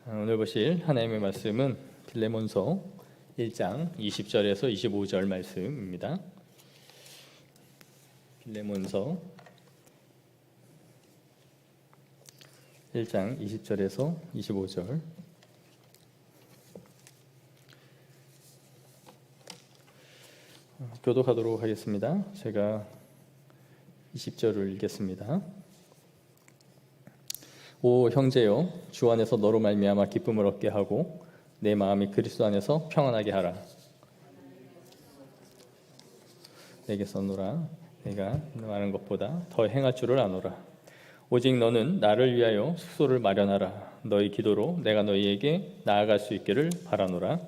오늘 보실 하나님의 말씀은 빌레몬서 1장 20절에서 25절 말씀입니다. 빌레몬서 1장 20절에서 25절. 교독하도록 하겠습니다. 제가 20절을 읽겠습니다. 오 형제여, 주 안에서 너로 말미암아 기쁨을 얻게 하고 내 마음이 그리스도 안에서 평안하게 하라. 내게 써노라. 내가 말하는 것보다 더 행할 줄을 아노라. 오직 너는 나를 위하여 숙소를 마련하라. 너희 기도로 내가 너희에게 나아갈 수 있기를 바라노라.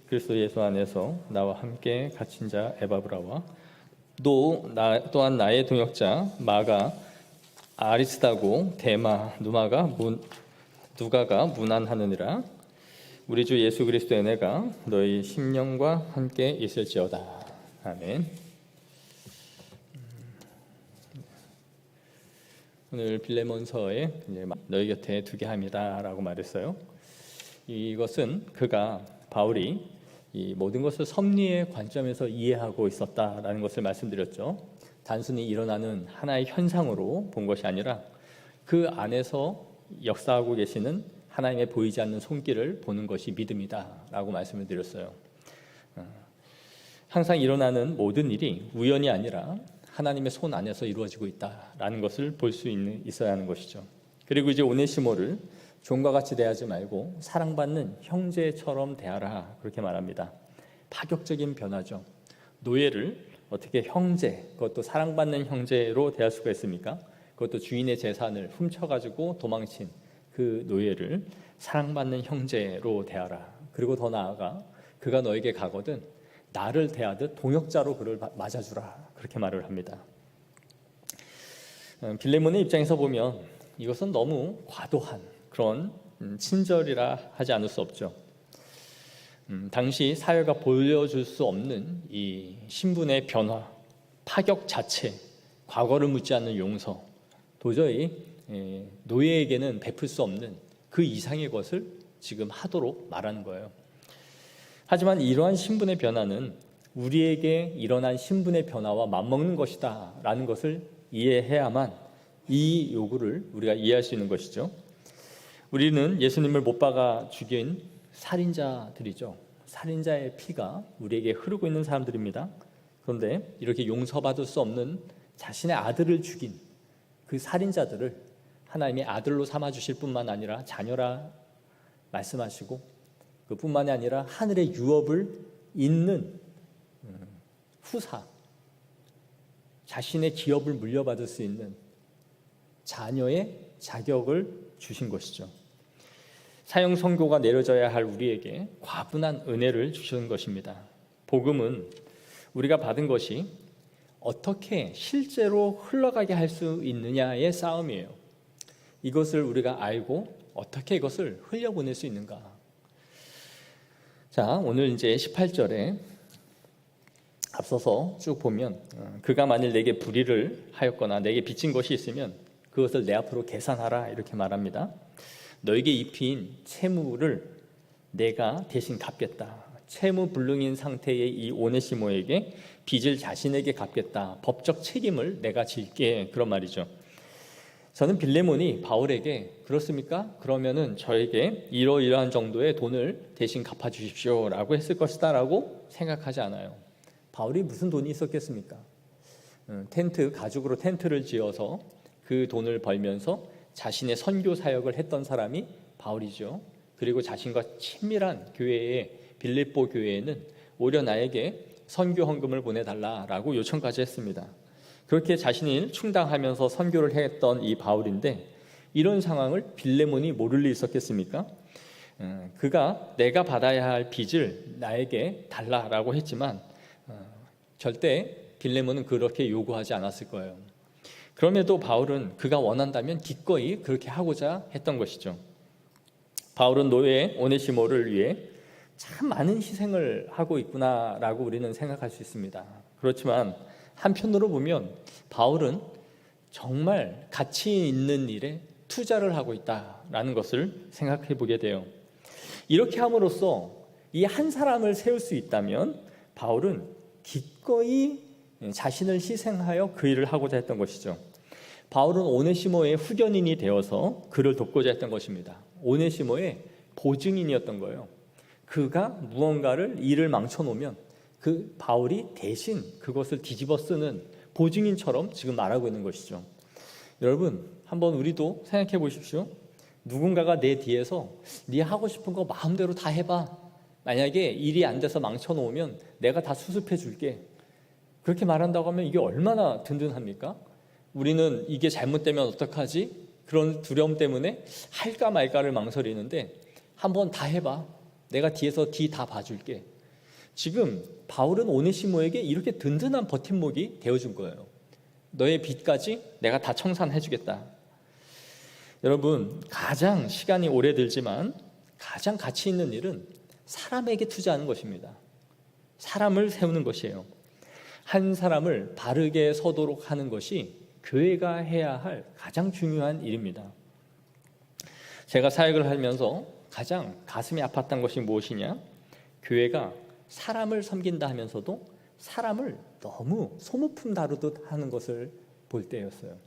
그리스도 예수 안에서 나와 함께 갇힌 자 에바브라와 또한 나의 동역자 마가, 아리스다고, 데마, 누가가 문안하느니라. 우리 주 예수 그리스도의 은혜가 너희 심령과 함께 있을지어다. 아멘. 오늘 빌레몬서에 너희 곁에 두게 합니다라고 말했어요. 이것은 바울이 이 모든 것을 섭리의 관점에서 이해하고 있었다라는 것을 말씀드렸죠. 단순히 일어나는 하나의 현상으로 본 것이 아니라 그 안에서 역사하고 계시는 하나님의 보이지 않는 손길을 보는 것이 믿음이다라고 말씀을 드렸어요. 항상 일어나는 모든 일이 우연이 아니라 하나님의 손 안에서 이루어지고 있다라는 것을 볼 수 있어야 하는 것이죠. 그리고 이제 오네시모를 종과 같이 대하지 말고 사랑받는 형제처럼 대하라, 그렇게 말합니다. 파격적인 변화죠. 노예를 어떻게 형제, 그것도 사랑받는 형제로 대할 수가 있습니까? 그것도 주인의 재산을 훔쳐가지고 도망친 그 노예를 사랑받는 형제로 대하라. 그리고 더 나아가 그가 너에게 가거든 나를 대하듯 동역자로 그를 맞아주라, 그렇게 말을 합니다. 빌레몬의 입장에서 보면 이것은 너무 과도한 그런 친절이라 하지 않을 수 없죠. 당시 사회가 보여줄 수 없는 이 신분의 변화, 파격 자체, 과거를 묻지 않는 용서, 도저히 노예에게는 베풀 수 없는 그 이상의 것을 지금 하도록 말하는 거예요. 하지만 이러한 신분의 변화는 우리에게 일어난 신분의 변화와 맞먹는 것이다 라는 것을 이해해야만 이 요구를 우리가 이해할 수 있는 것이죠. 우리는 예수님을 못 박아 죽인 살인자들이죠. 살인자의 피가 우리에게 흐르고 있는 사람들입니다. 그런데 이렇게 용서받을 수 없는 자신의 아들을 죽인 그 살인자들을 하나님이 아들로 삼아주실 뿐만 아니라 자녀라 말씀하시고, 그뿐만이 아니라 하늘의 유업을 잇는 후사, 자신의 기업을 물려받을 수 있는 자녀의 자격을 주신 것이죠. 사형 선고가 내려져야 할 우리에게 과분한 은혜를 주시는 것입니다. 복음은 우리가 받은 것이 어떻게 실제로 흘러가게 할 수 있느냐의 싸움이에요. 이것을 우리가 알고 어떻게 이것을 흘려보낼 수 있는가. 자, 오늘 이제 18절에 앞서서 쭉 보면 그가 만일 내게 불의를 하였거나 내게 빚진 것이 있으면 그것을 내 앞으로 계산하라, 이렇게 말합니다. 너에게 입힌 채무를 내가 대신 갚겠다. 채무불능인 상태의 이 오네시모에게 빚을 자신에게 갚겠다. 법적 책임을 내가 질게, 그런 말이죠. 저는 빌레몬이 바울에게 그렇습니까? 그러면은 저에게 이러이러한 정도의 돈을 대신 갚아주십시오 라고 했을 것이다 라고 생각하지 않아요. 바울이 무슨 돈이 있었겠습니까? 가죽으로 텐트를 지어서 그 돈을 벌면서 자신의 선교 사역을 했던 사람이 바울이죠. 그리고 자신과 친밀한 교회의 빌립보 교회에는 오히려 나에게 선교 헌금을 보내달라라고 요청까지 했습니다. 그렇게 자신을 충당하면서 선교를 했던 이 바울인데, 이런 상황을 빌레몬이 모를 리 있었겠습니까? 그가 내가 받아야 할 빚을 나에게 달라라고 했지만 절대 빌레몬은 그렇게 요구하지 않았을 거예요. 그럼에도 바울은 그가 원한다면 기꺼이 그렇게 하고자 했던 것이죠. 바울은 노예 오네시모를 위해 참 많은 희생을 하고 있구나라고 우리는 생각할 수 있습니다. 그렇지만 한편으로 보면 바울은 정말 가치 있는 일에 투자를 하고 있다라는 것을 생각해 보게 돼요. 이렇게 함으로써 이 한 사람을 세울 수 있다면 바울은 기꺼이 자신을 희생하여 그 일을 하고자 했던 것이죠. 바울은 오네시모의 후견인이 되어서 그를 돕고자 했던 것입니다. 오네시모의 보증인이었던 거예요. 그가 무언가를 일을 망쳐놓으면 그 바울이 대신 그것을 뒤집어 쓰는 보증인처럼 지금 말하고 있는 것이죠. 여러분, 한번 우리도 생각해 보십시오. 누군가가 내 뒤에서 네 하고 싶은 거 마음대로 다 해봐. 만약에 일이 안 돼서 망쳐놓으면 내가 다 수습해 줄게. 그렇게 말한다고 하면 이게 얼마나 든든합니까? 우리는 이게 잘못되면 어떡하지? 그런 두려움 때문에 할까 말까를 망설이는데 한번 다 해봐. 내가 뒤에서 뒤 다 봐줄게. 지금 바울은 오네시모에게 이렇게 든든한 버팀목이 되어준 거예요. 너의 빚까지 내가 다 청산해 주겠다. 여러분, 가장 시간이 오래 들지만 가장 가치 있는 일은 사람에게 투자하는 것입니다. 사람을 세우는 것이에요. 한 사람을 바르게 서도록 하는 것이 교회가 해야 할 가장 중요한 일입니다. 제가 사역을 하면서 가장 가슴이 아팠던 것이 무엇이냐? 교회가 사람을 섬긴다 하면서도 사람을 너무 소모품 다루듯 하는 것을 볼 때였어요.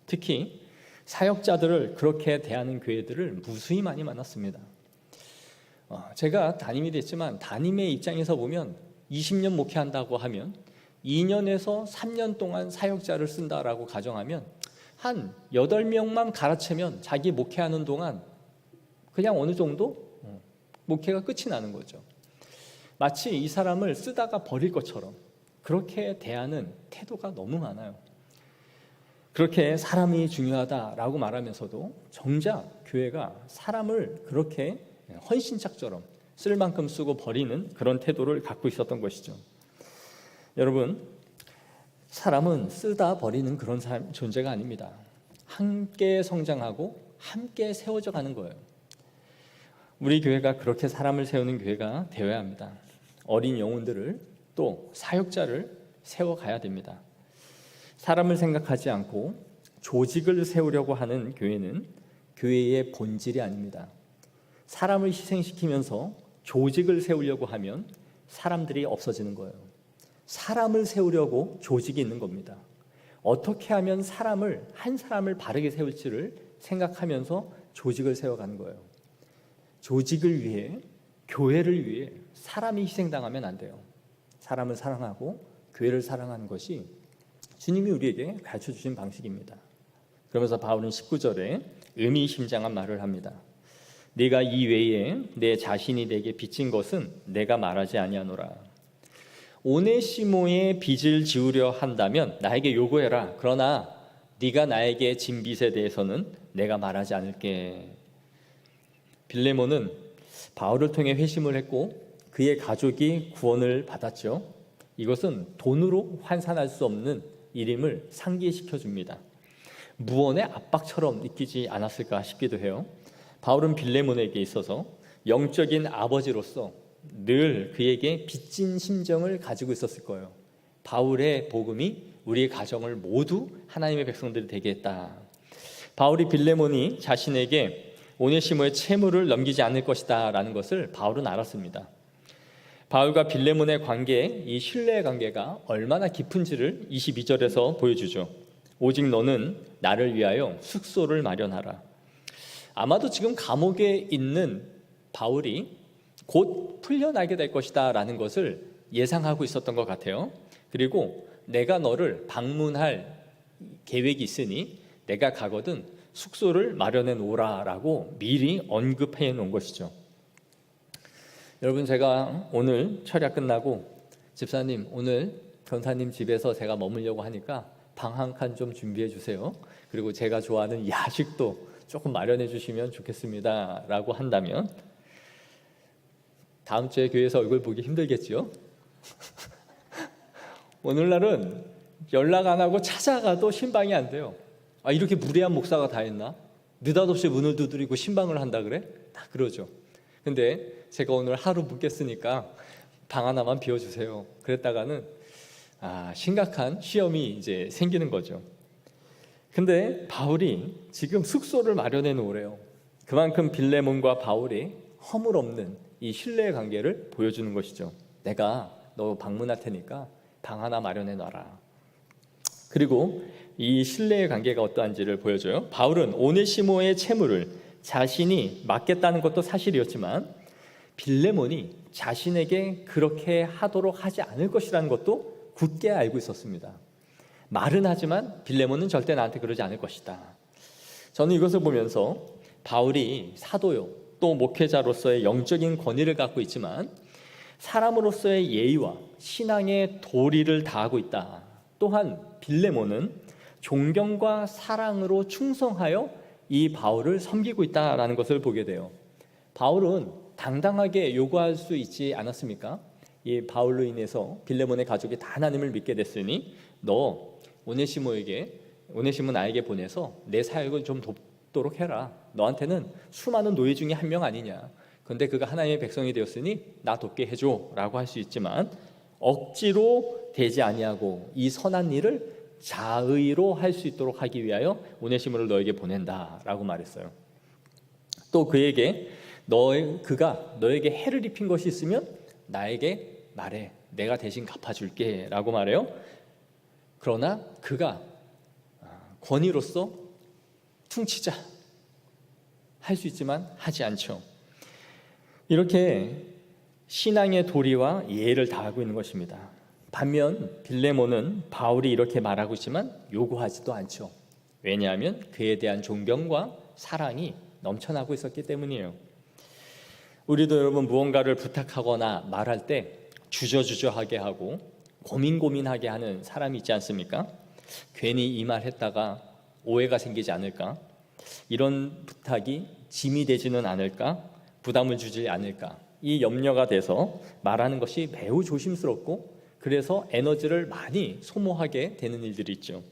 특히 사역자들을 그렇게 대하는 교회들을 무수히 많이 만났습니다. 제가 담임이 됐지만 담임의 입장에서 보면 20년 목회한다고 하면 2년에서 3년 동안 사역자를 쓴다라고 가정하면 한 8명만 갈아채면 자기 목회하는 동안 그냥 어느 정도 목회가 끝이 나는 거죠. 마치 이 사람을 쓰다가 버릴 것처럼 그렇게 대하는 태도가 너무 많아요. 그렇게 사람이 중요하다라고 말하면서도 정작 교회가 사람을 그렇게 헌신짝처럼 쓸 만큼 쓰고 버리는 그런 태도를 갖고 있었던 것이죠. 여러분, 사람은 쓰다 버리는 그런 존재가 아닙니다. 함께 성장하고 함께 세워져 가는 거예요. 우리 교회가 그렇게 사람을 세우는 교회가 되어야 합니다. 어린 영혼들을 또 사역자를 세워가야 됩니다. 사람을 생각하지 않고 조직을 세우려고 하는 교회는 교회의 본질이 아닙니다. 사람을 희생시키면서 조직을 세우려고 하면 사람들이 없어지는 거예요. 사람을 세우려고 조직이 있는 겁니다. 어떻게 하면 한 사람을 바르게 세울지를 생각하면서 조직을 세워가는 거예요. 조직을 위해, 교회를 위해 사람이 희생당하면 안 돼요. 사람을 사랑하고 교회를 사랑하는 것이 주님이 우리에게 가르쳐 주신 방식입니다. 그러면서 바울은 19절에 의미심장한 말을 합니다. 네가 이 외에 내 자신이 내게 빚진 것은 내가 말하지 아니하노라. 오네시모의 빚을 지우려 한다면 나에게 요구해라. 그러나 네가 나에게 진 빚에 대해서는 내가 말하지 않을게. 빌레몬은 바울을 통해 회심을 했고 그의 가족이 구원을 받았죠. 이것은 돈으로 환산할 수 없는 일임을 상기시켜 줍니다. 무언의 압박처럼 느끼지 않았을까 싶기도 해요. 바울은 빌레몬에게 있어서 영적인 아버지로서 늘 그에게 빚진 심정을 가지고 있었을 거예요. 바울의 복음이 우리의 가정을 모두 하나님의 백성들이 되게 했다. 바울이 빌레몬이 자신에게 오네시모의 채무를 넘기지 않을 것이다 라는 것을 바울은 알았습니다. 바울과 빌레몬의 관계, 이 신뢰의 관계가 얼마나 깊은지를 22절에서 보여주죠. 오직 너는 나를 위하여 숙소를 마련하라. 아마도 지금 감옥에 있는 바울이 곧 풀려나게 될 것이다 라는 것을 예상하고 있었던 것 같아요. 그리고 내가 너를 방문할 계획이 있으니 내가 가거든 숙소를 마련해 놓으라 라고 미리 언급해 놓은 것이죠. 여러분, 제가 오늘 철야 끝나고 집사님 오늘 변사님 집에서 제가 머물려고 하니까 방 한 칸 좀 준비해 주세요. 그리고 제가 좋아하는 야식도 조금 마련해 주시면 좋겠습니다 라고 한다면 다음 주에 교회에서 얼굴 보기 힘들겠죠? 오늘날은 연락 안 하고 찾아가도 신방이 안 돼요. 아, 이렇게 무례한 목사가 다 했나? 느닷없이 문을 두드리고 신방을 한다 그래? 다 그러죠. 근데 제가 오늘 하루 묵겠으니까 방 하나만 비워주세요. 그랬다가는 심각한 시험이 이제 생기는 거죠. 근데 바울이 지금 숙소를 마련해 놓으래요. 그만큼 빌레몬과 바울이 허물없는 이 신뢰의 관계를 보여주는 것이죠. 내가 너 방문할 테니까 방 하나 마련해 놔라. 그리고 이 신뢰의 관계가 어떠한지를 보여줘요. 바울은 오네시모의 채무를 자신이 맡겠다는 것도 사실이었지만 빌레몬이 자신에게 그렇게 하도록 하지 않을 것이라는 것도 굳게 알고 있었습니다. 말은 하지만 빌레몬은 절대 나한테 그러지 않을 것이다. 저는 이것을 보면서 바울이 사도요, 또 목회자로서의 영적인 권위를 갖고 있지만 사람으로서의 예의와 신앙의 도리를 다하고 있다. 또한 빌레몬은 존경과 사랑으로 충성하여 이 바울을 섬기고 있다라는 것을 보게 돼요. 바울은 당당하게 요구할 수 있지 않았습니까? 이 바울로 인해서 빌레몬의 가족이 다 하나님을 믿게 됐으니 너 오네시모 나에게 보내서 내 사역을 좀 돕도록 해라. 너한테는 수많은 노예 중에 한 명 아니냐. 그런데 그가 하나님의 백성이 되었으니 나 돕게 해줘 라고 할 수 있지만 억지로 되지 아니하고 이 선한 일을 자의로 할 수 있도록 하기 위하여 오네시모를 너에게 보낸다라고 말했어요. 또 그에게 그가 너에게 해를 입힌 것이 있으면 나에게 말해. 내가 대신 갚아줄게 라고 말해요. 그러나 그가 권위로서 퉁치자 할 수 있지만 하지 않죠. 이렇게 신앙의 도리와 예의를 다하고 있는 것입니다. 반면 빌레몬은 바울이 이렇게 말하고 있지만 요구하지도 않죠. 왜냐하면 그에 대한 존경과 사랑이 넘쳐나고 있었기 때문이에요. 우리도 여러분 무언가를 부탁하거나 말할 때 주저주저하게 하고 고민하게 하는 사람이 있지 않습니까? 괜히 이 말 했다가 오해가 생기지 않을까? 이런 부탁이 짐이 되지는 않을까? 부담을 주지 않을까? 이 염려가 돼서 말하는 것이 매우 조심스럽고 그래서 에너지를 많이 소모하게 되는 일들이 있죠.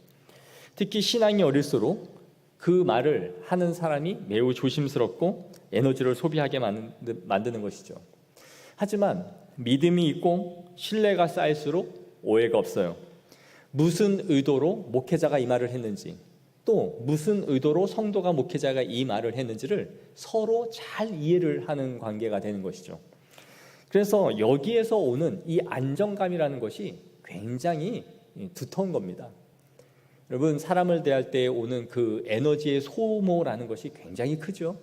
특히 신앙이 어릴수록 그 말을 하는 사람이 매우 조심스럽고 에너지를 소비하게 만드는 것이죠. 하지만 믿음이 있고 신뢰가 쌓일수록 오해가 없어요. 무슨 의도로 목회자가 이 말을 했는지 또 무슨 의도로 성도가 목회자가 이 말을 했는지를 서로 잘 이해를 하는 관계가 되는 것이죠. 그래서 여기에서 오는 이 안정감이라는 것이 굉장히 두터운 겁니다. 여러분 사람을 대할 때 오는 그 에너지의 소모라는 것이 굉장히 크죠.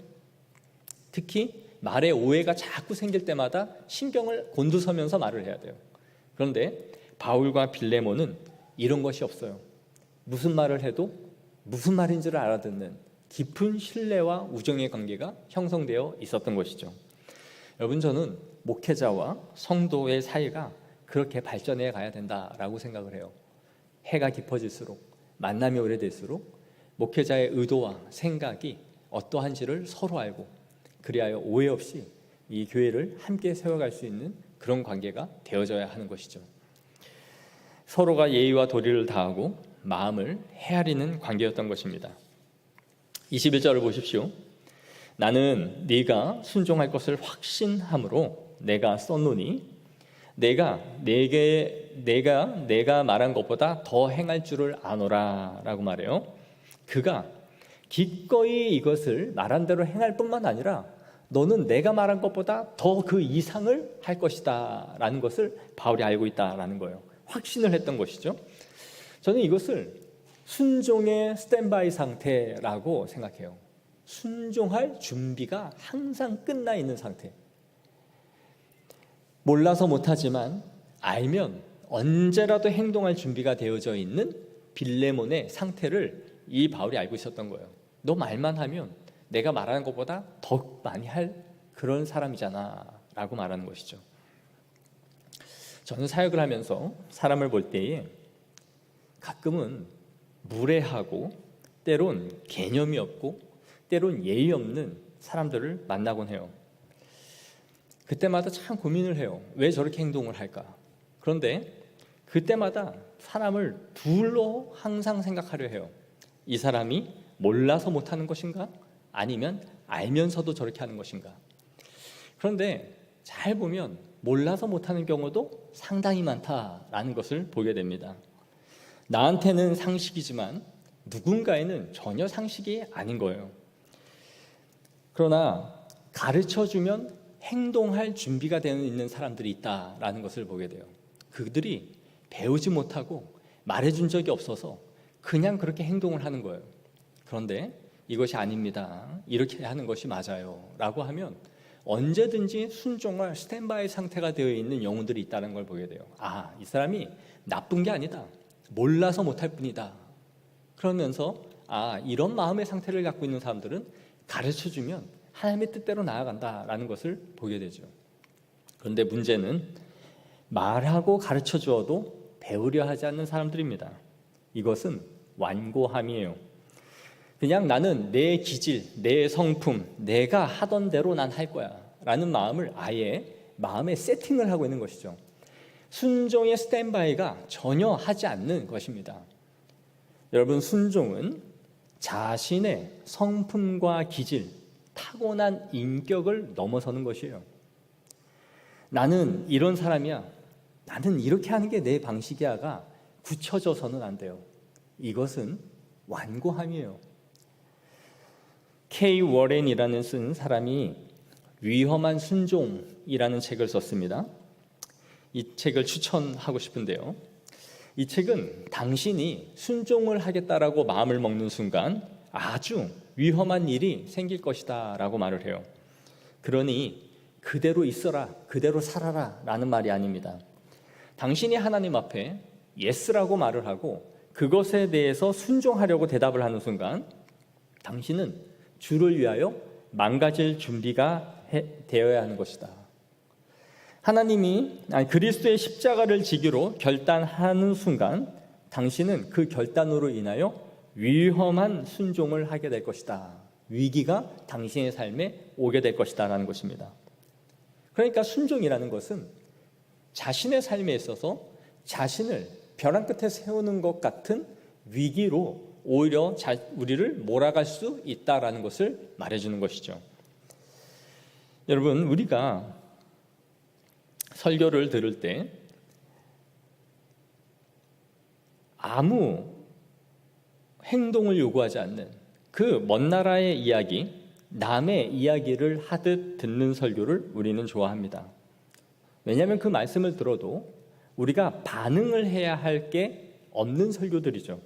특히 말에 오해가 자꾸 생길 때마다 신경을 곤두서면서 말을 해야 돼요. 그런데 바울과 빌레몬은 이런 것이 없어요. 무슨 말을 해도 무슨 말인지를 알아듣는 깊은 신뢰와 우정의 관계가 형성되어 있었던 것이죠. 여러분 저는 목회자와 성도의 사이가 그렇게 발전해 가야 된다라고 생각을 해요. 해가 깊어질수록 만남이 오래될수록 목회자의 의도와 생각이 어떠한지를 서로 알고 그리하여 오해 없이 이 교회를 함께 세워갈 수 있는 그런 관계가 되어져야 하는 것이죠. 서로가 예의와 도리를 다하고 마음을 헤아리는 관계였던 것입니다. 21절을 보십시오. 나는 네가 순종할 것을 확신함으로 내가 썼노니 내가 말한 것보다 더 행할 줄을 아노라 라고 말해요. 그가 기꺼이 이것을 말한 대로 행할 뿐만 아니라 너는 내가 말한 것보다 더 그 이상을 할 것이다 라는 것을 바울이 알고 있다라는 거예요. 확신을 했던 것이죠. 저는 이것을 순종의 스탠바이 상태라고 생각해요. 순종할 준비가 항상 끝나 있는 상태. 몰라서 못하지만 알면 언제라도 행동할 준비가 되어져 있는 빌레몬의 상태를 이 바울이 알고 있었던 거예요. 너 말만 하면 내가 말하는 것보다 더 많이 할 그런 사람이잖아 라고 말하는 것이죠. 저는 사역을 하면서 사람을 볼 때에 가끔은 무례하고 때론 개념이 없고 때론 예의 없는 사람들을 만나곤 해요. 그때마다 참 고민을 해요. 왜 저렇게 행동을 할까? 그런데 그때마다 사람을 둘로 항상 생각하려 해요. 이 사람이 몰라서 못하는 것인가? 아니면 알면서도 저렇게 하는 것인가? 그런데 잘 보면 몰라서 못하는 경우도 상당히 많다라는 것을 보게 됩니다. 나한테는 상식이지만 누군가에는 전혀 상식이 아닌 거예요. 그러나 가르쳐주면 행동할 준비가 되어 있는 사람들이 있다라는 것을 보게 돼요. 그들이 배우지 못하고 말해준 적이 없어서 그냥 그렇게 행동을 하는 거예요. 그런데 이것이 아닙니다, 이렇게 하는 것이 맞아요 라고 하면 언제든지 순종할 스탠바이 상태가 되어 있는 영혼들이 있다는 걸 보게 돼요. 이 사람이 나쁜 게 아니다, 몰라서 못할 뿐이다. 그러면서 이런 마음의 상태를 갖고 있는 사람들은 가르쳐주면 하나님의 뜻대로 나아간다라는 것을 보게 되죠. 그런데 문제는 말하고 가르쳐 주어도 배우려 하지 않는 사람들입니다. 이것은 완고함이에요. 그냥 나는 내 기질, 내 성품, 내가 하던 대로 난 할 거야 라는 마음을 아예 마음에 세팅을 하고 있는 것이죠. 순종의 스탠바이가 전혀 하지 않는 것입니다. 여러분, 순종은 자신의 성품과 기질, 타고난 인격을 넘어서는 것이에요. 나는 이런 사람이야, 나는 이렇게 하는 게 내 방식이야가 굳혀져서는 안 돼요. 이것은 완고함이에요. K. 워렌이라는 쓴 사람이 위험한 순종이라는 책을 썼습니다. 이 책을 추천하고 싶은데요, 이 책은 당신이 순종을 하겠다라고 마음을 먹는 순간 아주 위험한 일이 생길 것이다 라고 말을 해요. 그러니 그대로 있어라, 그대로 살아라 라는 말이 아닙니다. 당신이 하나님 앞에 예스라고 말을 하고 그것에 대해서 순종하려고 대답을 하는 순간 당신은 주를 위하여 망가질 준비가 되어야 하는 것이다. 하나님이 그리스도의 십자가를 지기로 결단하는 순간 당신은 그 결단으로 인하여 위험한 순종을 하게 될 것이다. 위기가 당신의 삶에 오게 될 것이다 라는 것입니다. 그러니까 순종이라는 것은 자신의 삶에 있어서 자신을 벼랑 끝에 세우는 것 같은 위기로 오히려 우리를 몰아갈 수 있다라는 것을 말해주는 것이죠. 여러분, 우리가 설교를 들을 때 아무 행동을 요구하지 않는 그 먼 나라의 이야기, 남의 이야기를 하듯 듣는 설교를 우리는 좋아합니다. 왜냐하면 그 말씀을 들어도 우리가 반응을 해야 할 게 없는 설교들이죠.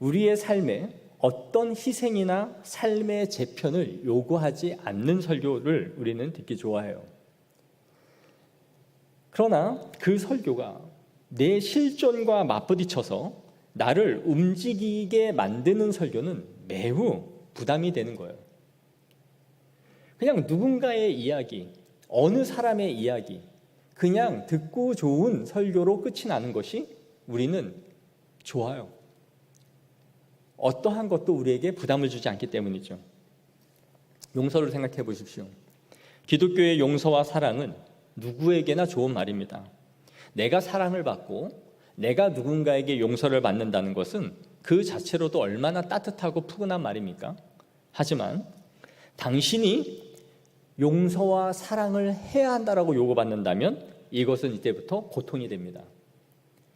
우리의 삶에 어떤 희생이나 삶의 재편을 요구하지 않는 설교를 우리는 듣기 좋아해요. 그러나 그 설교가 내 실존과 맞부딪혀서 나를 움직이게 만드는 설교는 매우 부담이 되는 거예요. 그냥 누군가의 이야기, 어느 사람의 이야기, 그냥 듣고 좋은 설교로 끝이 나는 것이 우리는 좋아요. 어떠한 것도 우리에게 부담을 주지 않기 때문이죠. 용서를 생각해 보십시오. 기독교의 용서와 사랑은 누구에게나 좋은 말입니다. 내가 사랑을 받고 내가 누군가에게 용서를 받는다는 것은 그 자체로도 얼마나 따뜻하고 푸근한 말입니까? 하지만 당신이 용서와 사랑을 해야 한다라고 요구받는다면 이것은 이때부터 고통이 됩니다.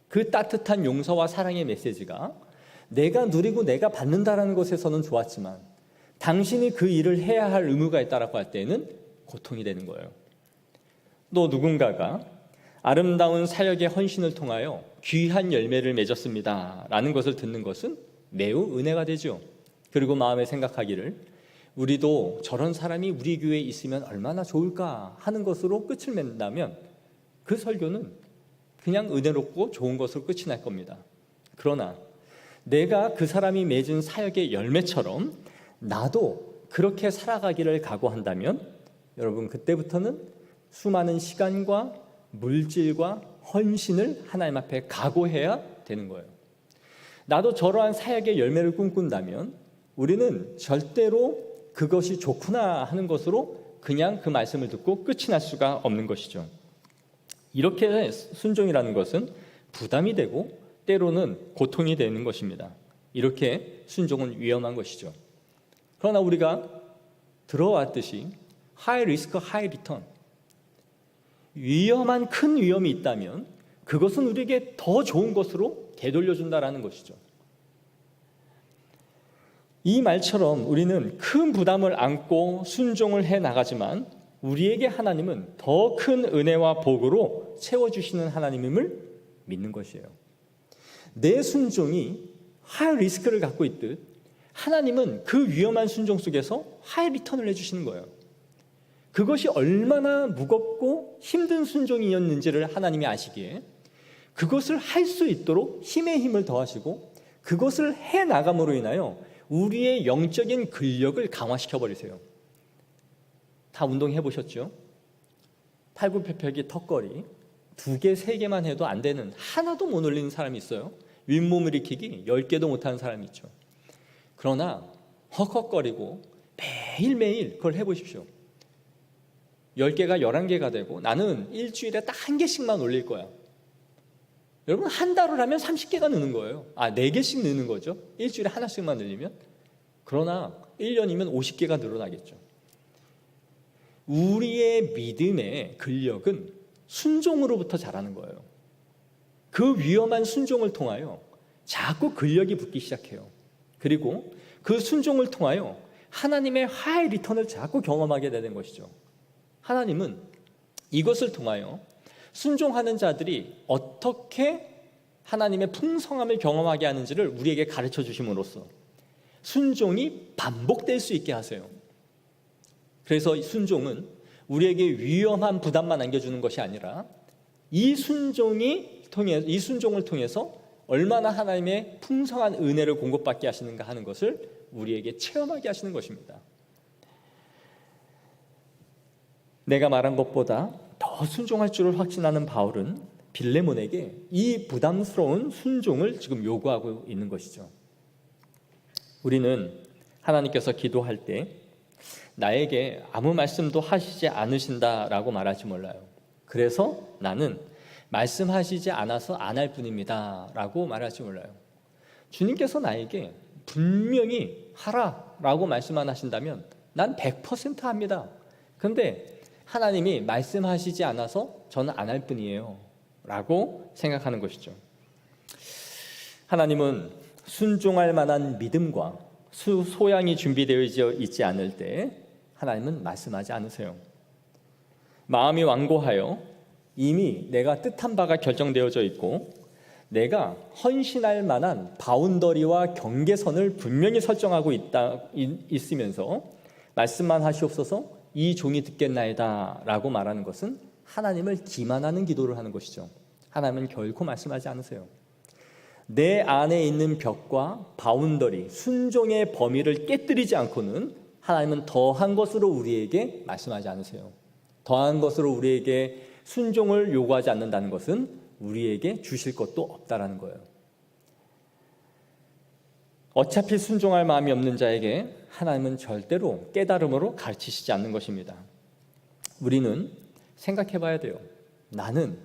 그 따뜻한 용서와 사랑의 메시지가 내가 누리고 내가 받는다라는 것에서는 좋았지만 당신이 그 일을 해야 할 의무가 있다라고 할 때는 고통이 되는 거예요. 또 누군가가 아름다운 사역의 헌신을 통하여 귀한 열매를 맺었습니다 라는 것을 듣는 것은 매우 은혜가 되죠. 그리고 마음에 생각하기를 우리도 저런 사람이 우리 교회에 있으면 얼마나 좋을까 하는 것으로 끝을 맺는다면 그 설교는 그냥 은혜롭고 좋은 것으로 끝이 날 겁니다. 그러나 내가 그 사람이 맺은 사역의 열매처럼 나도 그렇게 살아가기를 각오한다면 여러분, 그때부터는 수많은 시간과 물질과 헌신을 하나님 앞에 각오해야 되는 거예요. 나도 저러한 사역의 열매를 꿈꾼다면 우리는 절대로 그것이 좋구나 하는 것으로 그냥 그 말씀을 듣고 끝이 날 수가 없는 것이죠. 이렇게 순종이라는 것은 부담이 되고 때로는 고통이 되는 것입니다. 이렇게 순종은 위험한 것이죠. 그러나 우리가 들어왔듯이 하이 리스크 하이 리턴, 위험한 큰 위험이 있다면 그것은 우리에게 더 좋은 것으로 되돌려준다라는 것이죠. 이 말처럼 우리는 큰 부담을 안고 순종을 해 나가지만 우리에게 하나님은 더 큰 은혜와 복으로 채워주시는 하나님임을 믿는 것이에요. 내 순종이 하이 리스크를 갖고 있듯 하나님은 그 위험한 순종 속에서 하이 리턴을 해주시는 거예요. 그것이 얼마나 무겁고 힘든 순종이었는지를 하나님이 아시기에 그것을 할 수 있도록 힘에 힘을 더하시고 그것을 해나감으로 인하여 우리의 영적인 근력을 강화시켜버리세요. 다 운동해 보셨죠? 팔굽혀펴기, 턱걸이 2개, 3개만 해도 안 되는, 하나도 못 올리는 사람이 있어요. 윗몸 일으키기 10개도 못하는 사람이 있죠. 그러나 헉헉거리고 매일매일 그걸 해보십시오. 10개가 11개가 되고 나는 일주일에 딱 1개씩만 올릴 거야. 여러분 한 달을 하면 30개가 느는 거예요. 4개씩 느는 거죠. 일주일에 하나씩만 늘리면. 그러나 1년이면 50개가 늘어나겠죠. 우리의 믿음의 근력은 순종으로부터 자라는 거예요. 그 위험한 순종을 통하여 자꾸 근력이 붙기 시작해요. 그리고 그 순종을 통하여 하나님의 하이 리턴을 자꾸 경험하게 되는 것이죠. 하나님은 이것을 통하여 순종하는 자들이 어떻게 하나님의 풍성함을 경험하게 하는지를 우리에게 가르쳐 주심으로써 순종이 반복될 수 있게 하세요. 그래서 순종은 우리에게 위험한 부담만 안겨주는 것이 아니라 이 순종을 통해서 얼마나 하나님의 풍성한 은혜를 공급받게 하시는가 하는 것을 우리에게 체험하게 하시는 것입니다. 내가 말한 것보다 더 순종할 줄을 확신하는 바울은 빌레몬에게 이 부담스러운 순종을 지금 요구하고 있는 것이죠. 우리는 하나님께서 기도할 때 나에게 아무 말씀도 하시지 않으신다라고 말하지 몰라요. 그래서 나는 말씀하시지 않아서 안 할 뿐입니다 라고 말하지 몰라요. 주님께서 나에게 분명히 하라라고 말씀만 하신다면 난 100% 합니다. 그런데 하나님이 말씀하시지 않아서 저는 안 할 뿐이에요 라고 생각하는 것이죠. 하나님은 순종할 만한 믿음과 소양이 준비되어 있지 않을 때 하나님은 말씀하지 않으세요. 마음이 완고하여 이미 내가 뜻한 바가 결정되어져 있고 내가 헌신할 만한 바운더리와 경계선을 분명히 설정하고 있으면서 말씀만 하시옵소서 이 종이 듣겠나이다 라고 말하는 것은 하나님을 기만하는 기도를 하는 것이죠. 하나님은 결코 말씀하지 않으세요. 내 안에 있는 벽과 바운더리, 순종의 범위를 깨뜨리지 않고는 하나님은 더한 것으로 우리에게 말씀하지 않으세요. 더한 것으로 우리에게 순종을 요구하지 않는다는 것은 우리에게 주실 것도 없다라는 거예요. 어차피 순종할 마음이 없는 자에게 하나님은 절대로 깨달음으로 가르치시지 않는 것입니다. 우리는 생각해 봐야 돼요. 나는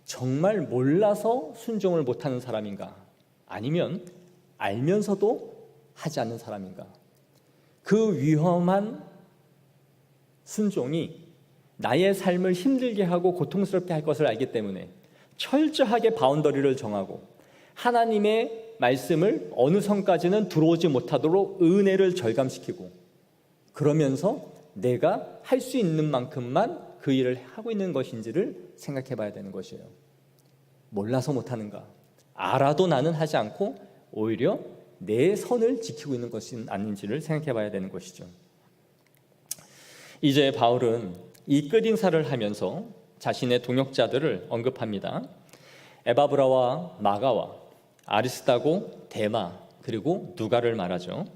정말 몰라서 순종을 못하는 사람인가? 아니면 알면서도 하지 않는 사람인가? 그 위험한 순종이 나의 삶을 힘들게 하고 고통스럽게 할 것을 알기 때문에 철저하게 바운더리를 정하고 하나님의 말씀을 어느 선까지는 들어오지 못하도록 은혜를 절감시키고 그러면서 내가 할 수 있는 만큼만 그 일을 하고 있는 것인지를 생각해 봐야 되는 것이에요. 몰라서 못하는가? 알아도 나는 하지 않고 오히려 내 선을 지키고 있는 것이 아닌지를 생각해 봐야 되는 것이죠. 이제 바울은 이 끝인사를 하면서 자신의 동역자들을 언급합니다. 에바브라와 마가와 아리스다고, 데마, 그리고 누가를 말하죠.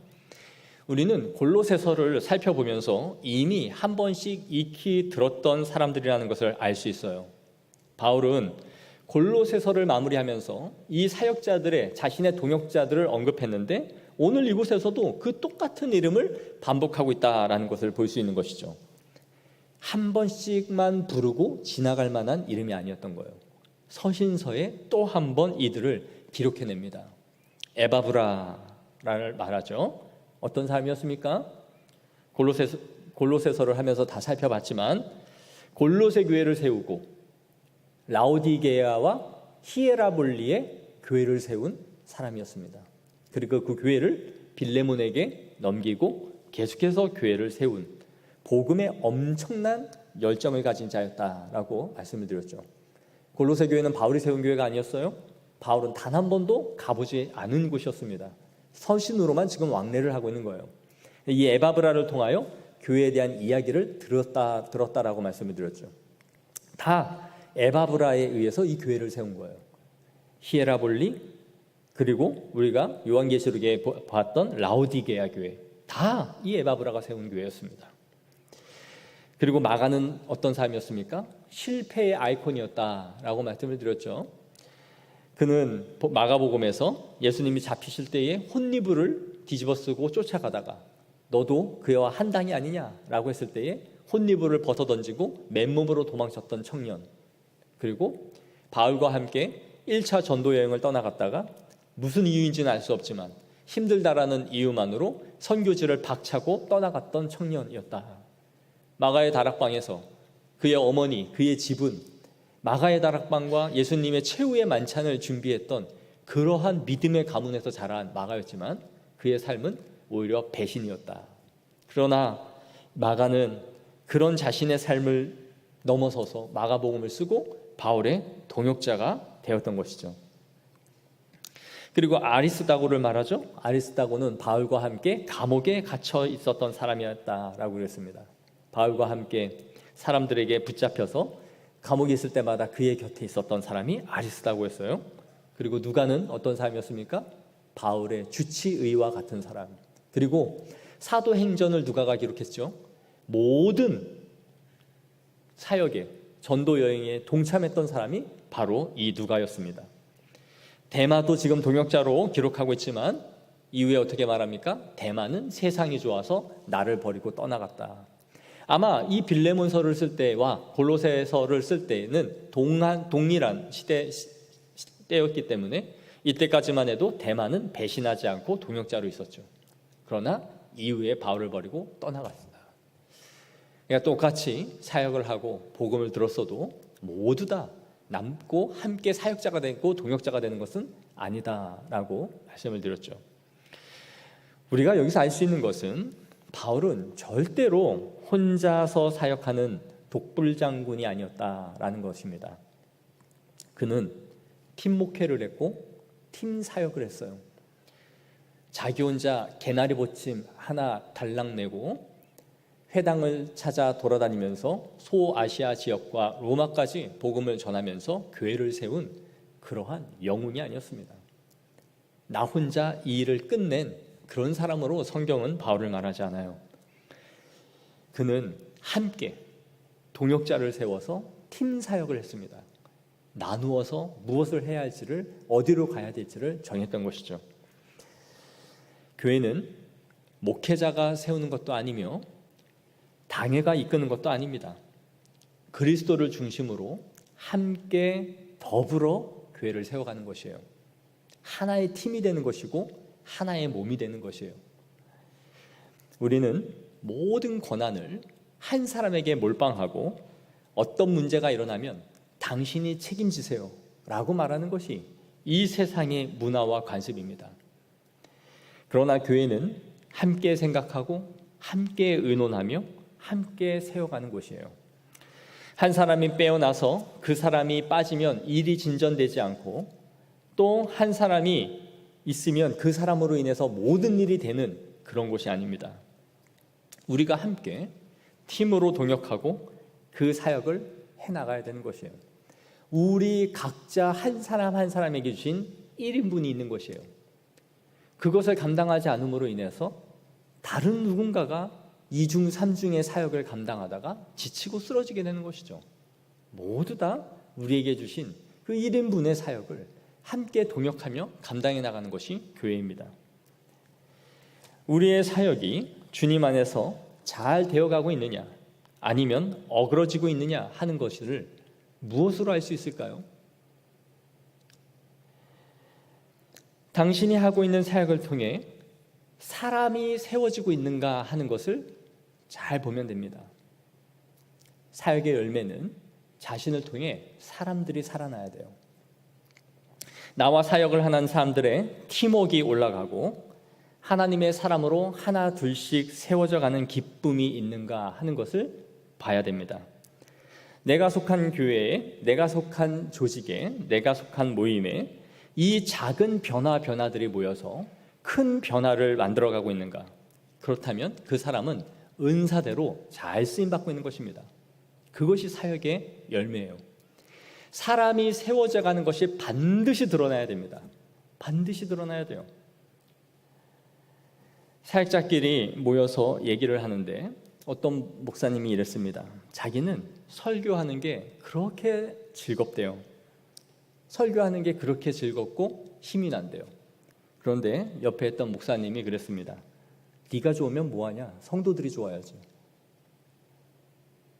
우리는 골로새서를 살펴보면서 이미 한 번씩 익히 들었던 사람들이라는 것을 알 수 있어요. 바울은 골로새서를 마무리하면서 이 사역자들의 자신의 동역자들을 언급했는데 오늘 이곳에서도 그 똑같은 이름을 반복하고 있다는 것을 볼 수 있는 것이죠. 한 번씩만 부르고 지나갈 만한 이름이 아니었던 거예요. 서신서에 또 한 번 이들을 기록해냅니다. 에바브라를 말하죠. 어떤 사람이었습니까? 골로새서를 하면서 다 살펴봤지만 골로새 교회를 세우고 라오디게아와 히에라볼리의 교회를 세운 사람이었습니다. 그리고 그 교회를 빌레몬에게 넘기고 계속해서 교회를 세운 복음에 엄청난 열정을 가진 자였다라고 말씀을 드렸죠. 골로새 교회는 바울이 세운 교회가 아니었어요. 바울은 단 한 번도 가보지 않은 곳이었습니다. 서신으로만 지금 왕래를 하고 있는 거예요. 이 에바브라를 통하여 교회에 대한 이야기를 들었다라고 말씀을 드렸죠. 다 에바브라에 의해서 이 교회를 세운 거예요. 히에라볼리, 그리고 우리가 요한계시록에 봤던 라오디게아 교회, 다 이 에바브라가 세운 교회였습니다. 그리고 마가는 어떤 사람이었습니까? 실패의 아이콘이었다라고 말씀을 드렸죠. 그는 마가복음에서 예수님이 잡히실 때에 혼니부를 뒤집어 쓰고 쫓아가다가 너도 그와 한 당이 아니냐라고 했을 때에 혼니부를 벗어던지고 맨몸으로 도망쳤던 청년, 그리고 바울과 함께 1차 전도 여행을 떠나갔다가 무슨 이유인지는 알 수 없지만 힘들다라는 이유만으로 선교지를 박차고 떠나갔던 청년이었다. 마가의 다락방에서 그의 어머니, 그의 집은 마가의 다락방과 예수님의 최후의 만찬을 준비했던 그러한 믿음의 가문에서 자란 마가였지만 그의 삶은 오히려 배신이었다. 그러나 마가는 그런 자신의 삶을 넘어서서 마가복음을 쓰고 바울의 동역자가 되었던 것이죠. 그리고 아리스다고를 말하죠. 아리스다고는 바울과 함께 감옥에 갇혀 있었던 사람이었다라고 그랬습니다. 바울과 함께 사람들에게 붙잡혀서 감옥에 있을 때마다 그의 곁에 있었던 사람이 아리스다고였어요. 그리고 누가는 어떤 사람이었습니까? 바울의 주치의와 같은 사람. 그리고 사도행전을 누가가 기록했죠. 모든 사역에, 전도 여행에 동참했던 사람이 바로 이 누가였습니다. 데마도 지금 동역자로 기록하고 있지만 이후에 어떻게 말합니까? 데마는 세상이 좋아서 나를 버리고 떠나갔다. 아마 이 빌레몬서를 쓸 때와 골로새서를 쓸 때는 동일한 시대였기 때문에 이때까지만 해도 데마는 배신하지 않고 동역자로 있었죠. 그러나 이후에 바울을 버리고 떠나갔습니다. 그러니까 똑같이 사역을 하고 복음을 들었어도 모두 다 남고 함께 사역자가 되고 동역자가 되는 것은 아니다라고 말씀을 드렸죠. 우리가 여기서 알 수 있는 것은 바울은 절대로 혼자서 사역하는 독불장군이 아니었다라는 것입니다. 그는 팀 목회를 했고 팀 사역을 했어요. 자기 혼자 개나리 보침 하나 달랑 내고 회당을 찾아 돌아다니면서 소아시아 지역과 로마까지 복음을 전하면서 교회를 세운 그러한 영웅이 아니었습니다. 나 혼자 이 일을 끝낸 그런 사람으로 성경은 바울을 말하지 않아요. 그는 함께 동역자를 세워서 팀 사역을 했습니다. 나누어서 무엇을 해야 할지를, 어디로 가야 될지를 정했던 것이죠. 교회는 목회자가 세우는 것도 아니며 당회가 이끄는 것도 아닙니다. 그리스도를 중심으로 함께 더불어 교회를 세워가는 것이에요. 하나의 팀이 되는 것이고 하나의 몸이 되는 것이에요. 우리는 모든 권한을 한 사람에게 몰빵하고 어떤 문제가 일어나면 당신이 책임지세요 라고 말하는 것이 이 세상의 문화와 관습입니다. 그러나 교회는 함께 생각하고 함께 의논하며 함께 세워가는 곳이에요. 한 사람이 빼어나서 그 사람이 빠지면 일이 진전되지 않고 또 한 사람이 있으면 그 사람으로 인해서 모든 일이 되는 그런 곳이 아닙니다. 우리가 함께 팀으로 동역하고 그 사역을 해나가야 되는 것이에요. 우리 각자 한 사람 한 사람에게 주신 1인분이 있는 것이에요. 그것을 감당하지 않음으로 인해서 다른 누군가가 2중 3중의 사역을 감당하다가 지치고 쓰러지게 되는 것이죠. 모두 다 우리에게 주신 그 1인분의 사역을 함께 동역하며 감당해 나가는 것이 교회입니다. 우리의 사역이 주님 안에서 잘 되어가고 있느냐 아니면 어그러지고 있느냐 하는 것을 무엇으로 알 수 있을까요? 당신이 하고 있는 사역을 통해 사람이 세워지고 있는가 하는 것을 잘 보면 됩니다. 사역의 열매는 자신을 통해 사람들이 살아나야 돼요. 나와 사역을 하는 사람들의 팀워크가 올라가고 하나님의 사람으로 하나 둘씩 세워져 가는 기쁨이 있는가 하는 것을 봐야 됩니다. 내가 속한 교회에, 내가 속한 조직에, 내가 속한 모임에 이 작은 변화들이 모여서 큰 변화를 만들어가고 있는가? 그렇다면 그 사람은 은사대로 잘 쓰임받고 있는 것입니다. 그것이 사역의 열매예요. 사람이 세워져 가는 것이 반드시 드러나야 됩니다. 반드시 드러나야 돼요. 사역자끼리 모여서 얘기를 하는데 어떤 목사님이 이랬습니다. 자기는 설교하는 게 그렇게 즐겁대요. 설교하는 게 그렇게 즐겁고 힘이 난대요. 그런데 옆에 있던 목사님이 그랬습니다. 네가 좋으면 뭐하냐? 성도들이 좋아야지.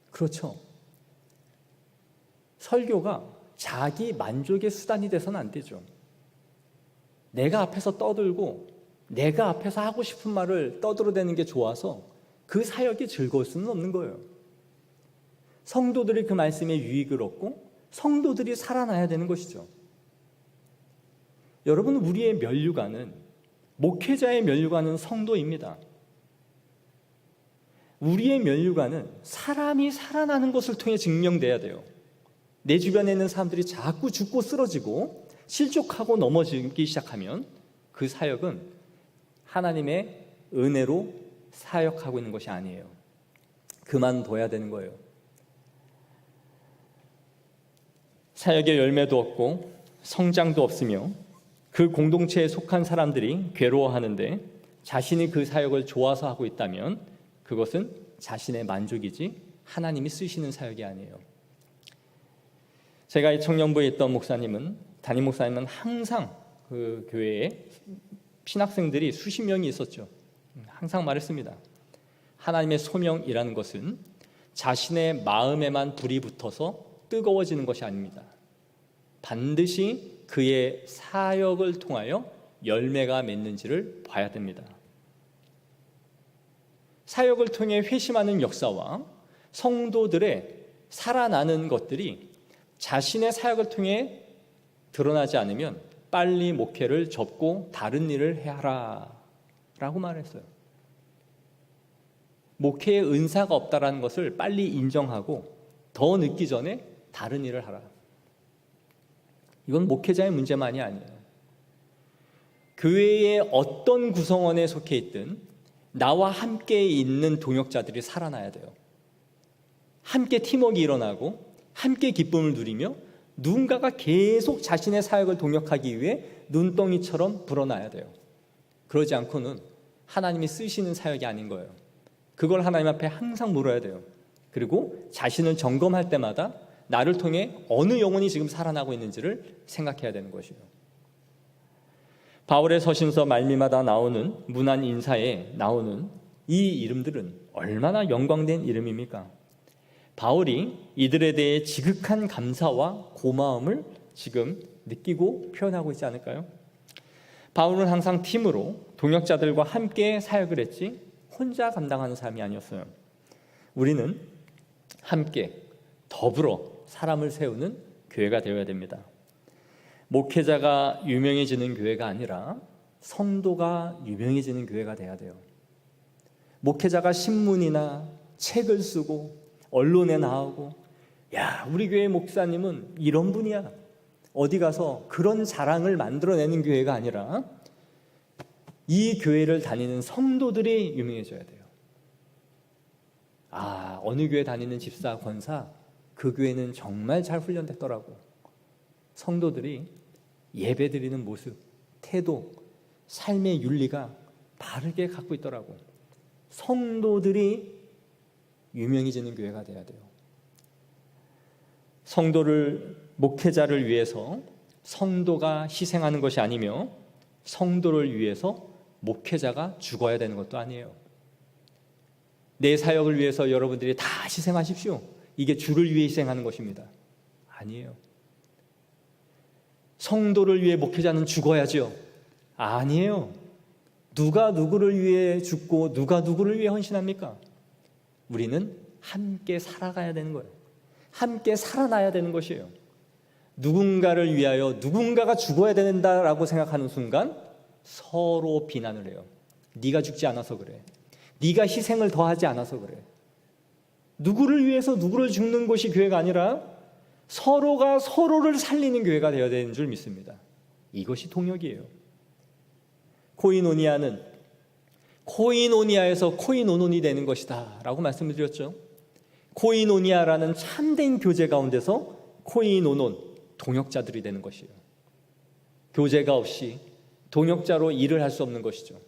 그렇죠. 설교가 자기 만족의 수단이 돼서는 안 되죠. 내가 앞에서 떠들고 내가 앞에서 하고 싶은 말을 떠들어대는 게 좋아서 그 사역이 즐거울 수는 없는 거예요. 성도들이 그 말씀에 유익을 얻고 성도들이 살아나야 되는 것이죠. 여러분, 우리의 면류관은, 목회자의 면류관은 성도입니다. 우리의 면류관은 사람이 살아나는 것을 통해 증명돼야 돼요. 내 주변에 있는 사람들이 자꾸 죽고 쓰러지고 실족하고 넘어지기 시작하면 그 사역은 하나님의 은혜로 사역하고 있는 것이 아니에요. 그만둬야 되는 거예요. 사역의 열매도 없고 성장도 없으며 그 공동체에 속한 사람들이 괴로워하는데 자신이 그 사역을 좋아서 하고 있다면 그것은 자신의 만족이지 하나님이 쓰시는 사역이 아니에요. 제가 이 청년부에 있던 담임 목사님은 항상 그 교회에 신학생들이 수십 명이 있었죠. 항상 말했습니다. 하나님의 소명이라는 것은 자신의 마음에만 불이 붙어서 뜨거워지는 것이 아닙니다. 반드시 그의 사역을 통하여 열매가 맺는지를 봐야 됩니다. 사역을 통해 회심하는 역사와 성도들의 살아나는 것들이 자신의 사역을 통해 드러나지 않으면 빨리 목회를 접고 다른 일을 해야 하라 라고 말했어요. 목회에 은사가 없다는 것을 빨리 인정하고 더 늦기 전에 다른 일을 하라. 이건 목회자의 문제만이 아니에요. 교회의 어떤 구성원에 속해 있든 나와 함께 있는 동역자들이 살아나야 돼요. 함께 팀워크가 일어나고 함께 기쁨을 누리며 누군가가 계속 자신의 사역을 동역하기 위해 눈덩이처럼 불어나야 돼요. 그러지 않고는 하나님이 쓰시는 사역이 아닌 거예요. 그걸 하나님 앞에 항상 물어야 돼요. 그리고 자신을 점검할 때마다 나를 통해 어느 영혼이 지금 살아나고 있는지를 생각해야 되는 것이에요. 바울의 서신서 말미마다 나오는 문안 인사에 나오는 이 이름들은 얼마나 영광된 이름입니까? 바울이 이들에 대해 지극한 감사와 고마움을 지금 느끼고 표현하고 있지 않을까요? 바울은 항상 팀으로 동역자들과 함께 사역을 했지 혼자 감당하는 사람이 아니었어요. 우리는 함께 더불어 사람을 세우는 교회가 되어야 됩니다. 목회자가 유명해지는 교회가 아니라 성도가 유명해지는 교회가 돼야 돼요. 목회자가 신문이나 책을 쓰고 언론에 나오고 야, 우리 교회 목사님은 이런 분이야, 어디 가서 그런 자랑을 만들어내는 교회가 아니라 이 교회를 다니는 성도들이 유명해져야 돼요. 아, 어느 교회 다니는 집사, 권사, 그 교회는 정말 잘 훈련됐더라고. 성도들이 예배드리는 모습, 태도, 삶의 윤리가 바르게 갖고 있더라고. 성도들이 유명해지는 교회가 돼야 돼요. 성도를, 목회자를 위해서 성도가 희생하는 것이 아니며 성도를 위해서 목회자가 죽어야 되는 것도 아니에요. 내 사역을 위해서 여러분들이 다 희생하십시오, 이게 주를 위해 희생하는 것입니다. 아니에요. 성도를 위해 목회자는 죽어야죠. 아니에요. 누가 누구를 위해 죽고 누가 누구를 위해 헌신합니까? 우리는 함께 살아가야 되는 거예요. 함께 살아나야 되는 것이에요. 누군가를 위하여 누군가가 죽어야 된다라고 생각하는 순간 서로 비난을 해요. 네가 죽지 않아서 그래. 네가 희생을 더하지 않아서 그래. 누구를 위해서 누구를 죽는 것이 교회가 아니라 서로가 서로를 살리는 교회가 되어야 되는 줄 믿습니다. 이것이 통역이에요. 코이노니아는 코이노니아에서 코이노논이 되는 것이다 라고 말씀을 드렸죠. 코이노니아라는 참된 교제 가운데서 코이노논, 동역자들이 되는 것이에요. 교제가 없이 동역자로 일을 할 수 없는 것이죠.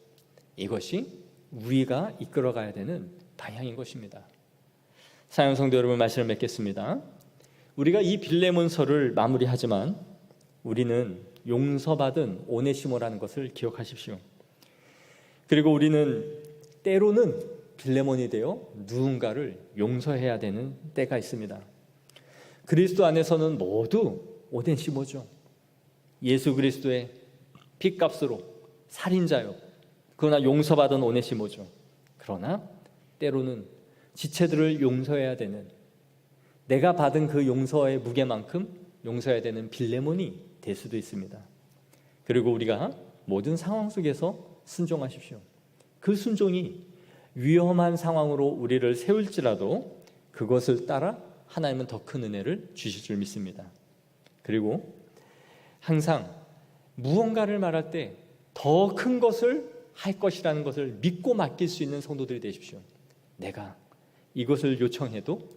이것이 우리가 이끌어가야 되는 방향인 것입니다. 사랑하는 성도 여러분, 말씀을 맺겠습니다. 우리가 이 빌레몬서를 마무리하지만 우리는 용서받은 오네시모라는 것을 기억하십시오. 그리고 우리는 때로는 빌레몬이 되어 누군가를 용서해야 되는 때가 있습니다. 그리스도 안에서는 모두 오네시모죠. 예수 그리스도의 핏값으로 살인자요. 그러나 용서받은 오네시모죠. 그러나 때로는 지체들을 용서해야 되는, 내가 받은 그 용서의 무게만큼 용서해야 되는 빌레몬이 될 수도 있습니다. 그리고 우리가 모든 상황 속에서 순종하십시오. 그 순종이 위험한 상황으로 우리를 세울지라도 그것을 따라 하나님은 더 큰 은혜를 주실 줄 믿습니다. 그리고 항상 무언가를 말할 때 더 큰 것을 할 것이라는 것을 믿고 맡길 수 있는 성도들이 되십시오. 내가 이것을 요청해도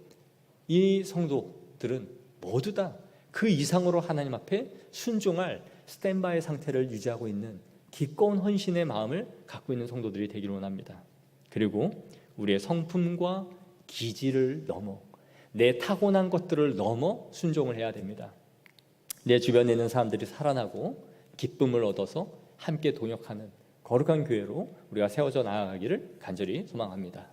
이 성도들은 모두 다 그 이상으로 하나님 앞에 순종할 스탠바이 상태를 유지하고 있는 기꺼운 헌신의 마음을 갖고 있는 성도들이 되기를 원합니다. 그리고 우리의 성품과 기질을 넘어, 내 타고난 것들을 넘어 순종을 해야 됩니다. 내 주변에 있는 사람들이 살아나고 기쁨을 얻어서 함께 동역하는 거룩한 교회로 우리가 세워져 나아가기를 간절히 소망합니다.